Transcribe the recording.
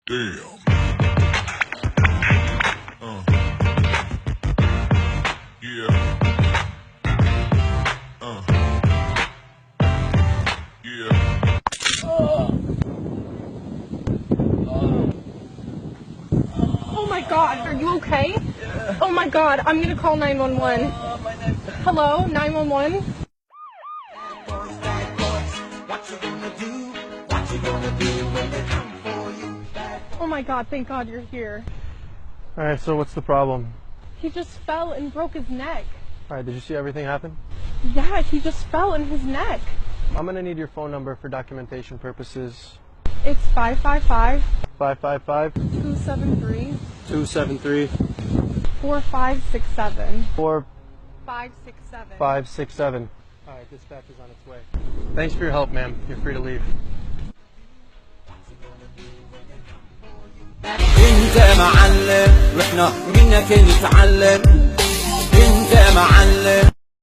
Damn. Yeah. Yeah. Oh my God, are you okay? Oh my God, I'm gonna call 911. Hello, 911? Oh my God, thank God you're here. Alright, so what's the problem? He just fell and broke his neck. Alright, did you see everything happen? Yeah, he just fell in his neck. I'm gonna need your phone number for documentation purposes. It's 555 555 273 273 4567. 4567. 567. Alright, dispatch is on its way. Thanks for your help, ma'am. You're free to leave. انت معلم واحنا منك نتعلم انت معلم